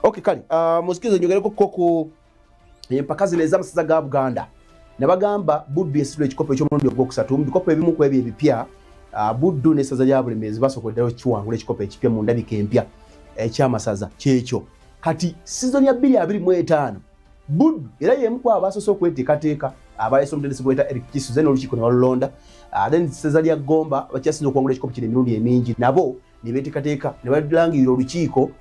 Okay kali musikizo nyogereko ku empaka zino ez'amasaza ga Buganda nabagamba Buddu esidwe ekikopo eky'omulundi ogwokusatu mu bikopo ebimu ku ebyo ebipya Buddu n'essaza lya Bulemeezi basokoddeyo kiwangula ekikopo ekipya mu ndabika empya eky'amasaza kyekyo kati season ya 2025 Buddu era y'emu ku abasoose okweteekateeka abaleese omutendesi gweta Eric Kisuze n'olukiiko ne balulonda then essaza lya Gomba bakyasinza okuwangula ekikopo kino emirundi emingi nabo ne beeteekateeka ne balangirira olukiiko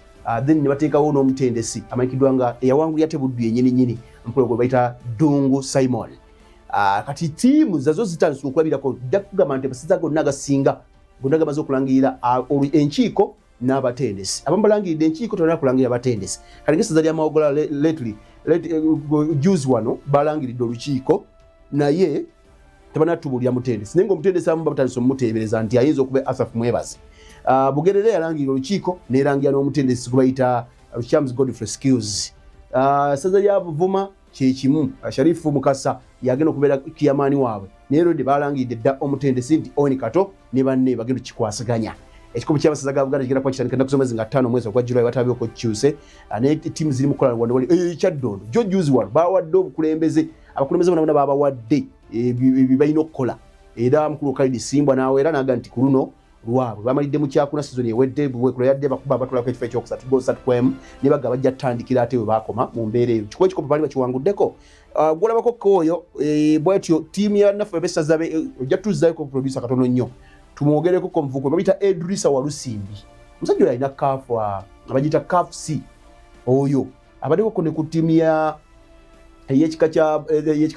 then ne bateekawo n'omutendesi amanyikiddwa nga eyawangulira ate Buddu yennyini nnyini mpolo gwe bayita Dungu Simon. Kati tiimu zazo zitandise okulabirako jja kugamba nti amasaza gonna agasinga gonna gamaze okulangirira enkiiko n'abatendesi abamu balangiridde enkiiko tolina kulangirira abatendesi kati ng'essaza lya Mawogola juzi wano balangiridde olukiiko naye tebanatubulira mutendesi naye ng'omutendesi abamu batandise omumuteebereza nti ayinza okuba Asaph Mwebaze. Bugerere yalangirira olukiiko nerangira n'omutendesi gwe bayita Shams Godfrey Skills. Essaza lya Buvuma kyekimu Sharifu Mukasa yagenda okubeera kiyamaani waabwe naye Lodi balangiridde dda omutendesi nti Owen Kato ne banne bagenda kikwasaganya. Ekikopo ky'abasaza ga Buganda kigenda kuba kitandika ennaku z'omwezi nga 5 mwezi ogwa July watabyeko kikyuse naye ttiimu ziri mu kukola wano wali ekyaddondo jo juzi wano bawadde obukulembeze abakulembeze bonna babawadde balina okukola era mukulu Khalid Simbwa n'aweera n'aga nti ku luno lwabwe bamalidde mu kyakuna season ewedde bwekulo yadde bakuba batulako ekifo ekyokusatu gosatu kwemu ne baga bajja tandikira ate we bakoma mu mbeera eyo kikuba ekikopo bali bakiwanguddeko gwolabako kooyo bwetyo ttiimu ya naffe bessaza ojja tuzzayo ko producer katono nnyo tumwogereko ko muvuko babita Edrisa Walusimbi musajja oyo alina kaafu abagita kaafu C oyo abaddeko ko ne ku ttiimu ya ey'ekika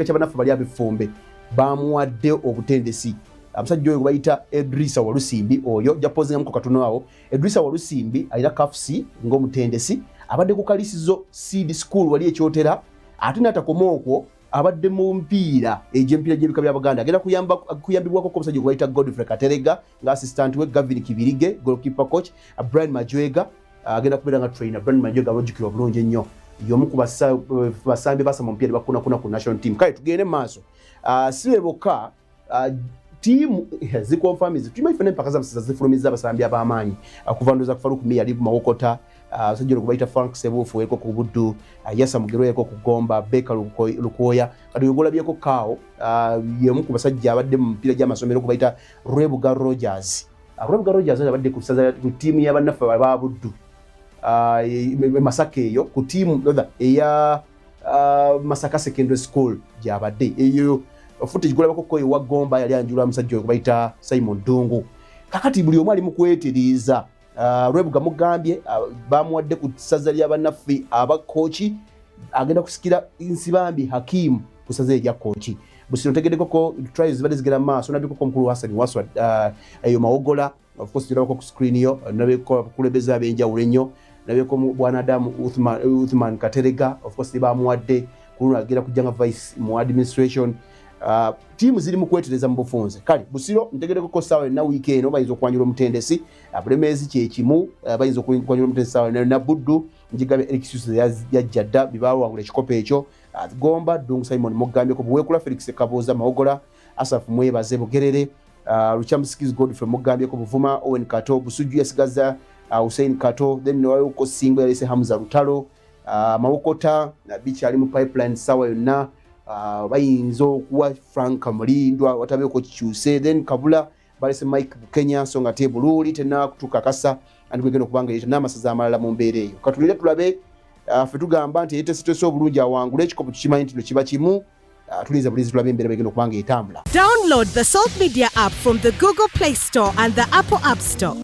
ky'abanafu bali ab'effumbe bamuwadde obutendesi abasajja oyo bayita Edrisa Walusimbi oyo japozingamuko katono awo Edrisa Walusimbi alina kaafu C ng'omutendesi abadde ku kalisizo seed school wali ekyotera ate n'atakoma okwo abadde mu mpiira egy'empiira gy'ebika bya Buganda agenda kuyambibwako ko omusajja gwe bayita Godfrey Katerega nga assistant we Gavin Kibirige goalkeeper coach Brian Majwega agenda kubeera nga trainer Brian Majwega abajjukira obulungi ennyo y'omu ku basambi basama omupiira bakunakuna ku national team kale tugende maaso sibe bokka tiimu zikonfamizi tumanyi fena empaka z'amasaza zifulumiza abasambi ab'amaanyi kuva ndoza ku Faruku Meya Livu Mawokota sajja gwe bayita Frank Sebufu eko ku Buddu Yasa Mugero eko ku Gomba Beka Lukoya kati ogolabyeko Kaawo y'omu ku basajja abadde mu mpira gy'amasomero gwe bayita Rebuga Rogers abadde ku saza ku tiimu y'abannaffe aba Buddu Masaka eyo ku tiimu eya Masaka Secondary School gy'abadde eyo footage golabako ko ewa Gomba yali anjula musajja gwe bayita Simon Dungu kakati buli omu ali mu kwetereeza Rebuga mugambye bamuwadde ku ssaza ly'abannaffe abakochi agenda kusikira Nsibambi Hakim ku ssaza erya kochi busino tegeddeko ko trials zibadde zigenda maaso nabiko ko mukulu Hassan Waswa eyo Mawogola of course tulabako ku screen yo nabiko abakulembeze ab'enjawulo ennyo nabiko bwana Adamu Uthman Katerega of course bamuwadde kuno agenda kujja nga vice mu administration tiimu ziri mu kwetereza mu bufunze kale busiro ntegereko ko sawa na weekend bayinza okwanjula omutendesi Bulemeezi kyekimu bayinza okwanjula omutendesi sawa na Buddu njigabe Eric Kisuze yajjadda bibawo wangula ekikopo ekyo Gomba Dungu Simon mugambye ko buwekula Felix Kaboza Mawogola Asaph Mwebaze Bugerere Luchamskis Godfrey mugambye ko Buvuma Owen Kato Busuju yasigaza Hussein Kato then wayo ko Singo yalese Hamza Lutalo Mawokota bichi ali mu pipeline sawa yonna bayinza okuwa Frank Mulindwa watabyeko kikyuse then Kabula balese Mike Kenya songa tebululi tena kutukakasa andi kwegenda okubanga yita n'amasaza amalala mu mbeera eyo katulire tulabe ffe tugamba nti yetesitese obulungi awangula ekikopo kikimanyi nti kiba kimu tulinza bulinzi tulabe embeera begenda okubanga etambula. Download the Salt Media app from the Google Play Store and the Apple App Store.